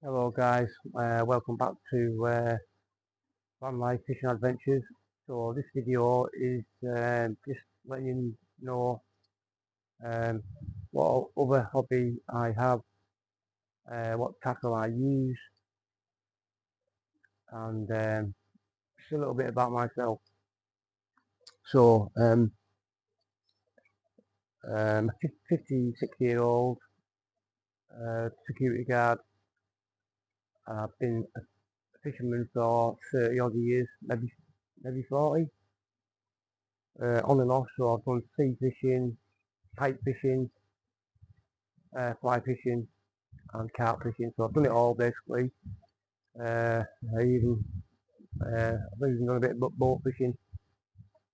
Hello guys, welcome back to Van Life Fishing Adventures. So this video is just letting you know um, what other hobby I have, what tackle I use, and just a little bit about myself. So I'm a 56-year-old security guard. I've been a fisherman for 30 odd years, maybe 40, on and off. So I've done sea fishing, pike fishing, fly fishing and carp fishing, so I've done it all basically. I've even done a bit of boat fishing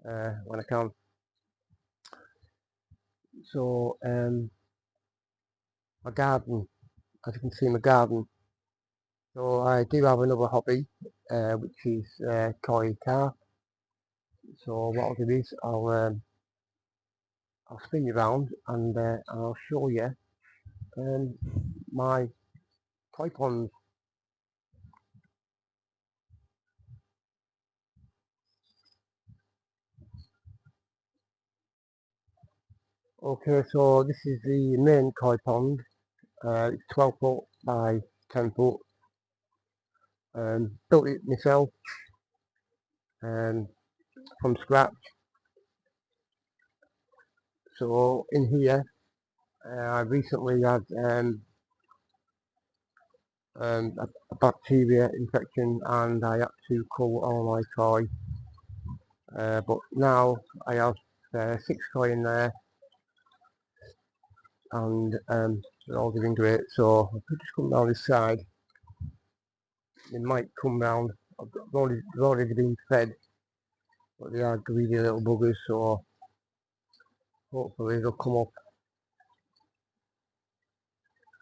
when I can. So my garden, as you can see, my garden. So I do have another hobby, which is koi carp. So what I'll do is I'll spin you around and I'll show you um, my koi ponds. Okay, so this is the main koi pond. It's 12 foot by 10 foot. Built it myself um, from scratch. So in here, I recently had a bacteria infection and I had to cull all my koi. But now I have 6 koi in there and they're all doing great. So if we just come down this side, they might come round. They've already been fed, but they are greedy little buggers, so hopefully they'll come up.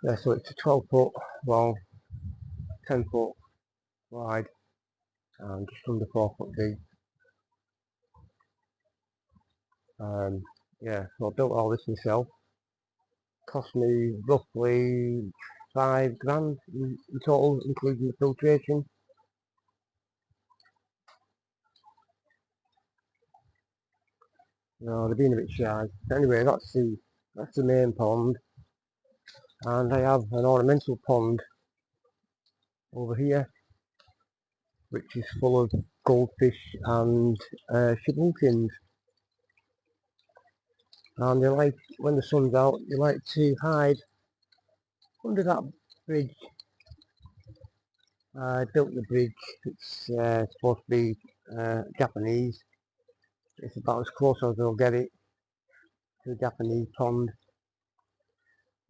Yeah, so it's a 12 foot long, 10 foot wide and just under 4 foot deep. Yeah, so I built all this myself. Cost me roughly 5 grand in total, including the filtration. No, they're being a bit shy. But anyway, that's the main pond, and I have an ornamental pond over here, which is full of goldfish and schimmel. And they like, when the sun's out, they like to hide under that bridge. I built the bridge. It's supposed to be Japanese. It's about as close as they'll get it to a Japanese pond.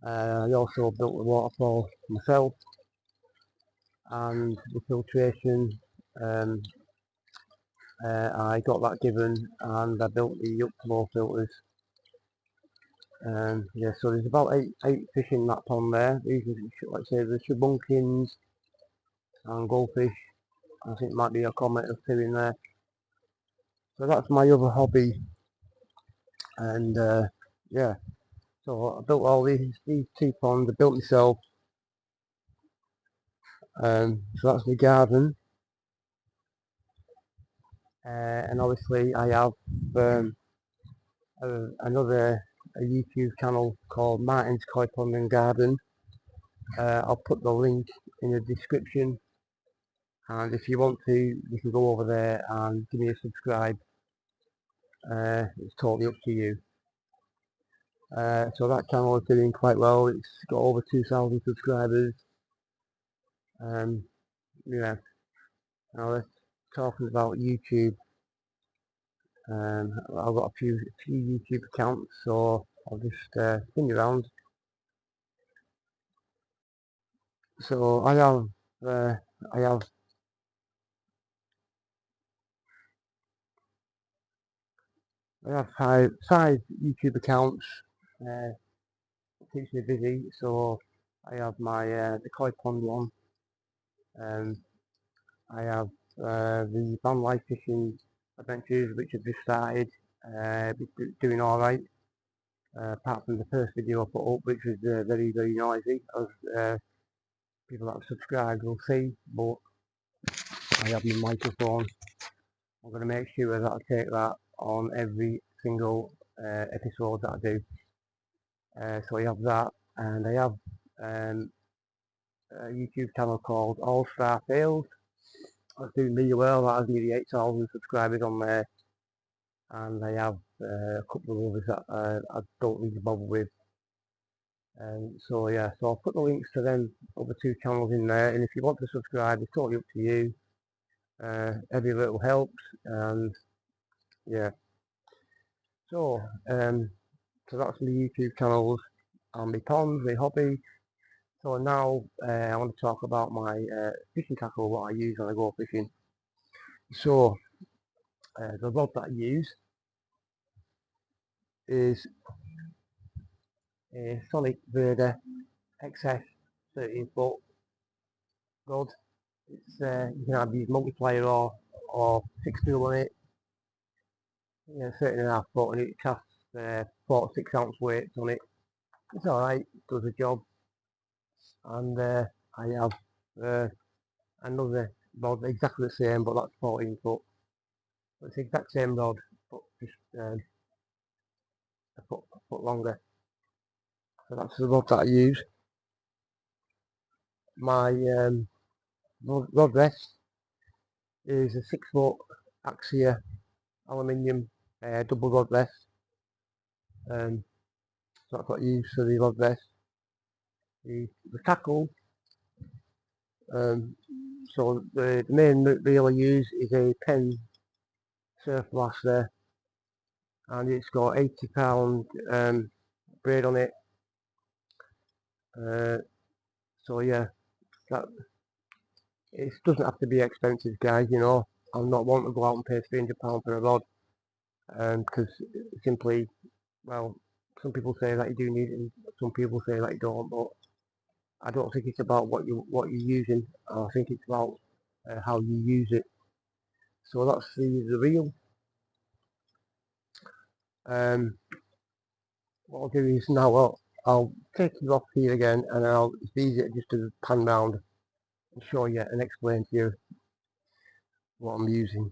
I also built the waterfall myself, and the filtration um, I got that given, and I built the upflow filters. Yeah, so there's about eight fish in that pond there. These are, like I say, the shubunkins and goldfish. I think might be a comet or two in there. So that's my other hobby, and yeah. So I built all these 2 ponds. I built myself. So that's my garden, and obviously I have another YouTube channel called Martin's Koi Pond and Garden. I'll put the link in the description, and if you want to, you can go over there and give me a subscribe. It's totally up to you. So that channel is doing quite well. It's got over 2,000 subscribers. Yeah. Now let's talking about YouTube. I've got a few YouTube accounts, so I'll just spin you around. So uh, I have five YouTube accounts. Uh, it keeps me busy. So I have my the Koi Pond one. Um, I have the Van Life Fishing Adventures, which have just started. Doing all right. Apart from the first video I put up, which was very noisy. I was people that have subscribed will see, but I have my microphone. I'm going to make sure that I take that on every single episode that I do. So I have that, and I have a YouTube channel called All Star Fails. That's doing really well. That has nearly 8,000 subscribers on there, and I have a couple of others that I don't really bother with. So yeah, so I'll put the links to them other two channels in there, and if you want to subscribe, it's totally up to you. Every little helps, and yeah. So so that's my YouTube channels and my ponds, my hobby. So now I want to talk about my fishing tackle, what I use when I go fishing. So the rod that I use is a Sonic Verda XS 13-foot rod. It's you can have these multiplier or 6-tool on it. Yeah, 13.5 foot, and it casts 46 ounce weights on it. It's alright, does the job. And I have another rod exactly the same, but that's 14-foot. It's the exact same rod, but just a foot longer. So that's the rod that I use. My rod rest is a 6-foot Axia aluminium double rod rest. So that's what I use for the rod rest. The tackle, so the main reel I use is a Penn Surf Blaster, and it's got 80 pound braid on it. So yeah, that it doesn't have to be expensive, guys. You know, I'm not wanting to go out and pay £300 for a rod, because simply, well, some people say that you do need it, and some people say that you don't. But I don't think it's about what you're using. I think it's about how you use it. So that's the reel. What I'll do is now I'll take you off here again, and it's easier just to pan round and show you and explain to you what I'm using.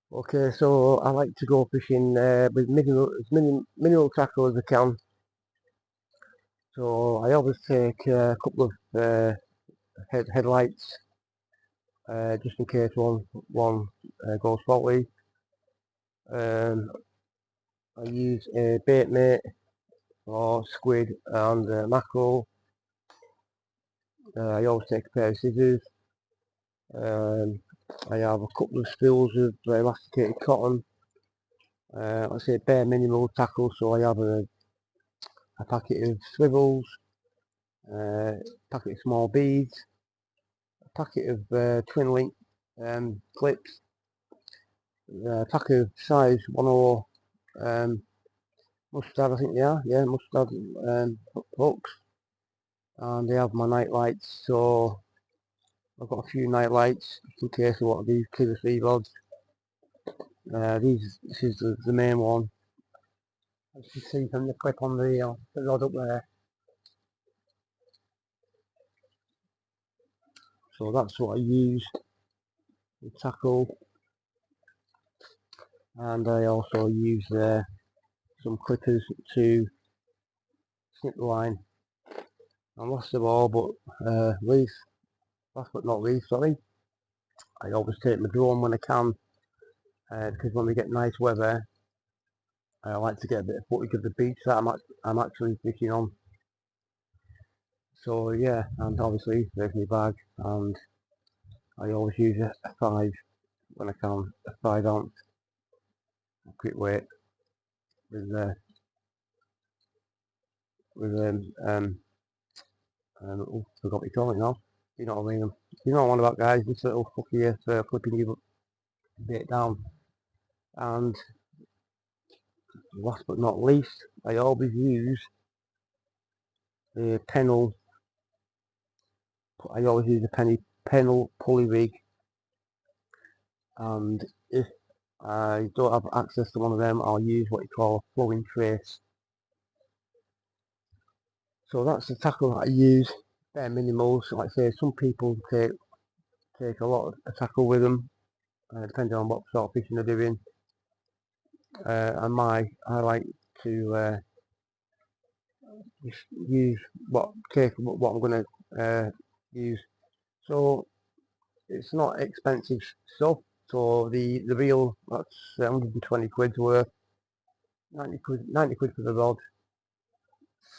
Okay, so I like to go fishing with minimal tackle as I can. So I always take a couple of headlights, just in case one goes faulty. I use a bait mate for squid and mackerel. I always take a pair of scissors. I have a couple of spools of elasticated cotton. I say bare minimal tackle, so I have a packet of swivels, a packet of small beads, a packet of twin link clips, a packet of size 10 mustard, I think they are, yeah, mustard hooks, and they have my night lights. So I've got a few night lights in case I want to do killer sea rods. This is the main one, as you can see from the clip on the rod up there. So that's what I use, the tackle, and I also use some clippers to snip the line. And last of all, last but not least, sorry, I always take my drone when I can, because when we get nice weather, I like to get a bit of footage of the beach that I'm actually fishing on. So yeah, and obviously there's my bag, and I always use a 5 when I can, a 5 ounce quick weight with forgot what you call it now. You know what I mean? You know what I'm on about, guys. This little hook here for flipping you bait down. And last but not least, I always use a Pennell. I always use a Pennell pulley rig, and if I don't have access to one of them, I'll use what you call a flowing trace. So that's the tackle that I use, bare minimals. Like I say, some people take a lot of tackle with them, depending on what sort of fishing they're doing. And I like to just use what I'm going to use. So it's not expensive stuff. So the reel, that's 120 quid's worth. 90 quid for the rod.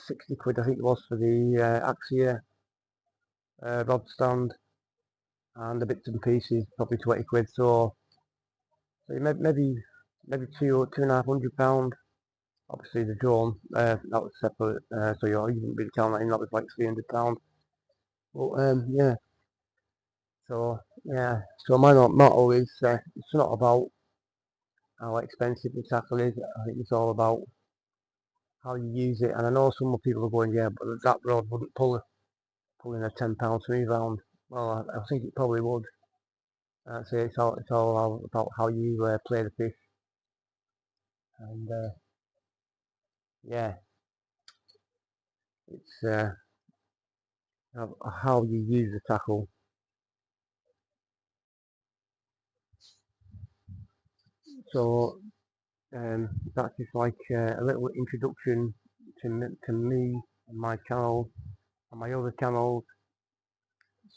60 quid I think it was for the Axia rod stand, and the bits and pieces probably 20 quid. So maybe £200-250 Obviously the drone, that was separate, so you wouldn't be counting that in, that was like £300. But yeah, so my motto is, it's not about how expensive the tackle is. I think it's all about how you use it. And I know some people are going, yeah, but that rod wouldn't pull in a £10 smooth round. Well, I think it probably would. I'd say it's all about how you play the fish, and yeah, it's how you use the tackle. So that's just like a little introduction to me and my channel and my other channels.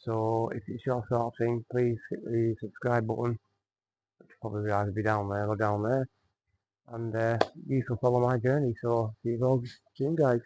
So if it's your sort of thing, please hit the subscribe button, which will probably either be down there or down there, and you can follow my journey. So see you all soon, guys.